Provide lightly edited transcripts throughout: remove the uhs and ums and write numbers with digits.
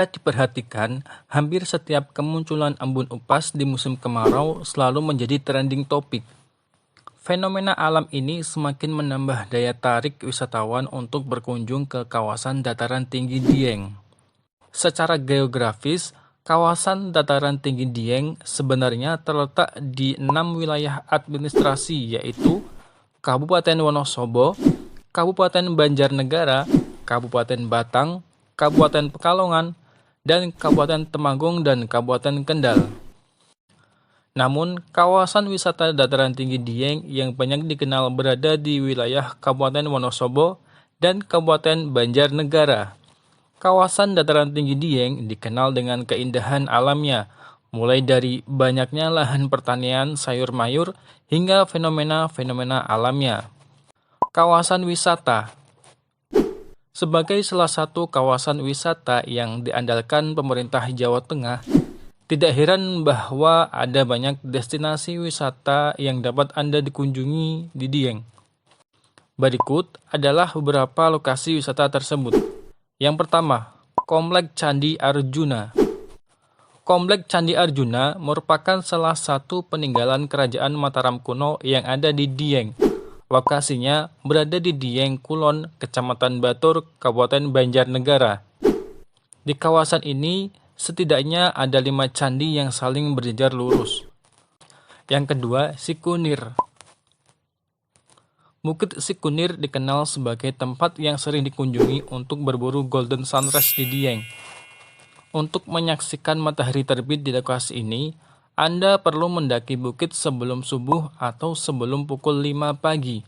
Diperhatikan, hampir setiap kemunculan embun upas di musim kemarau selalu menjadi trending topik. Fenomena alam ini semakin menambah daya tarik wisatawan untuk berkunjung ke kawasan dataran tinggi Dieng. Secara geografis, kawasan dataran tinggi Dieng sebenarnya terletak di 6 wilayah administrasi, yaitu Kabupaten Wonosobo, Kabupaten Banjarnegara, Kabupaten Batang, Kabupaten Pekalongan, dan Kabupaten Temanggung dan Kabupaten Kendal. Namun, kawasan wisata dataran tinggi Dieng yang banyak dikenal berada di wilayah Kabupaten Wonosobo dan Kabupaten Banjarnegara. Kawasan dataran tinggi Dieng dikenal dengan keindahan alamnya, mulai dari banyaknya lahan pertanian sayur mayur hingga fenomena-fenomena alamnya. Kawasan wisata sebagai salah satu kawasan wisata yang diandalkan pemerintah Jawa Tengah, tidak heran bahwa ada banyak destinasi wisata yang dapat Anda dikunjungi di Dieng. Berikut adalah beberapa lokasi wisata tersebut. Yang pertama, Komplek Candi Arjuna. Komplek Candi Arjuna merupakan salah satu peninggalan kerajaan Mataram kuno yang ada di Dieng. Lokasinya berada di Dieng Kulon, Kecamatan Batur, Kabupaten Banjarnegara. Di kawasan ini setidaknya ada 5 candi yang saling berjejer lurus. Yang kedua, Sikunir. Bukit Sikunir dikenal sebagai tempat yang sering dikunjungi untuk berburu golden sunrise di Dieng. Untuk menyaksikan matahari terbit di lokasi ini, Anda perlu mendaki bukit sebelum subuh atau sebelum pukul 5 pagi.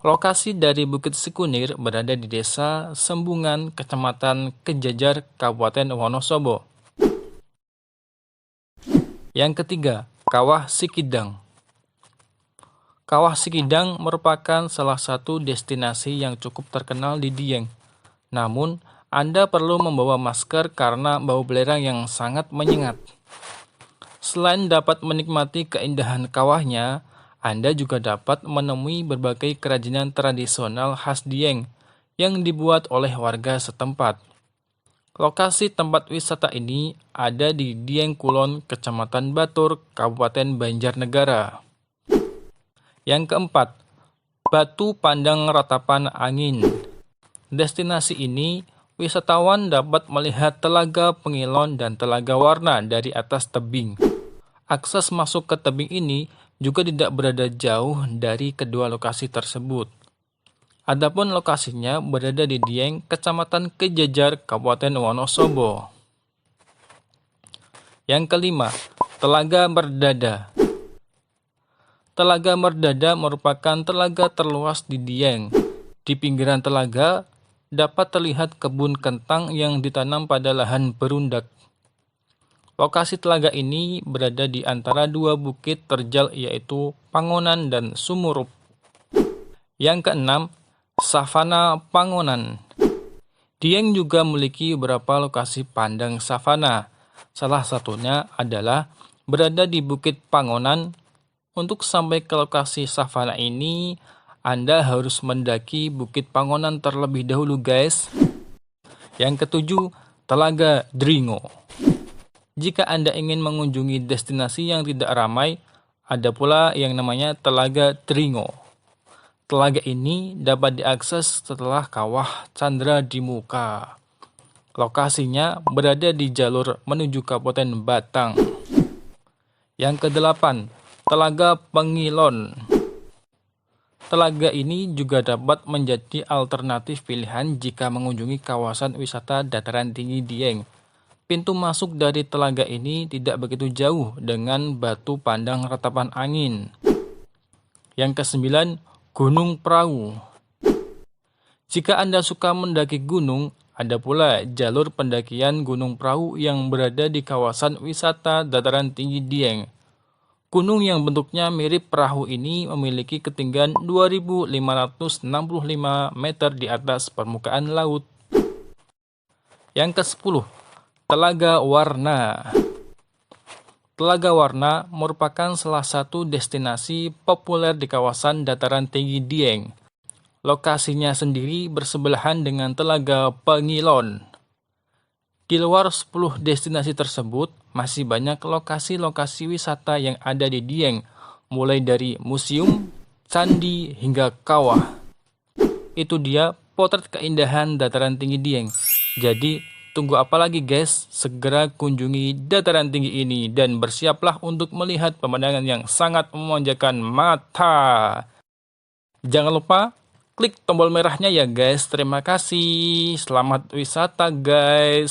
Lokasi dari Bukit Sikunir berada di Desa Sembungan, Kecamatan Kejajar, Kabupaten Wonosobo. Yang ketiga, Kawah Sikidang. Kawah Sikidang merupakan salah satu destinasi yang cukup terkenal di Dieng. Namun, Anda perlu membawa masker karena bau belerang yang sangat menyengat. Selain dapat menikmati keindahan kawahnya, Anda juga dapat menemui berbagai kerajinan tradisional khas Dieng yang dibuat oleh warga setempat. Lokasi tempat wisata ini ada di Dieng Kulon, Kecamatan Batur, Kabupaten Banjarnegara. Yang keempat, Batu Pandang Ratapan Angin. Destinasi ini, wisatawan dapat melihat Telaga Pengilon dan Telaga Warna dari atas tebing. Akses masuk ke tebing ini juga tidak berada jauh dari kedua lokasi tersebut. Adapun lokasinya berada di Dieng, Kecamatan Kejajar, Kabupaten Wonosobo. Yang kelima, Telaga Merdada. Telaga Merdada merupakan telaga terluas di Dieng. Di pinggiran telaga dapat terlihat kebun kentang yang ditanam pada lahan berundak. Lokasi telaga ini berada di antara dua bukit terjal yaitu Pangonan dan Sumurup. Yang keenam, Savana Pangonan. Dieng juga memiliki beberapa lokasi pandang savana. Salah satunya adalah berada di Bukit Pangonan. Untuk sampai ke lokasi savana ini, Anda harus mendaki Bukit Pangonan terlebih dahulu, guys. Yang ketujuh, Telaga Dringo. Jika Anda ingin mengunjungi destinasi yang tidak ramai, ada pula yang namanya Telaga Dringo. Telaga ini dapat diakses setelah Kawah Candra di Muka. Lokasinya berada di jalur menuju Kabupaten Batang. Yang kedelapan, Telaga Pengilon. Telaga ini juga dapat menjadi alternatif pilihan jika mengunjungi kawasan wisata dataran tinggi Dieng. Pintu masuk dari telaga ini tidak begitu jauh dengan Batu Pandang Ratapan Angin. Yang kesembilan, Gunung Prau. Jika Anda suka mendaki gunung, ada pula jalur pendakian Gunung Prau yang berada di kawasan wisata dataran tinggi Dieng. Gunung yang bentuknya mirip perahu ini memiliki ketinggian 2.565 meter di atas permukaan laut. Yang ke-10, Telaga Warna. Telaga Warna merupakan salah satu destinasi populer di kawasan dataran tinggi Dieng. Lokasinya sendiri bersebelahan dengan Telaga Pengilon. Di luar 10 destinasi tersebut, masih banyak lokasi-lokasi wisata yang ada di Dieng, mulai dari museum, candi, hingga kawah. Itu dia potret keindahan dataran tinggi Dieng. Jadi, tunggu apa lagi guys? Segera kunjungi dataran tinggi ini dan bersiaplah untuk melihat pemandangan yang sangat memanjakan mata. Jangan lupa klik tombol merahnya ya guys. Terima kasih. Selamat wisata guys.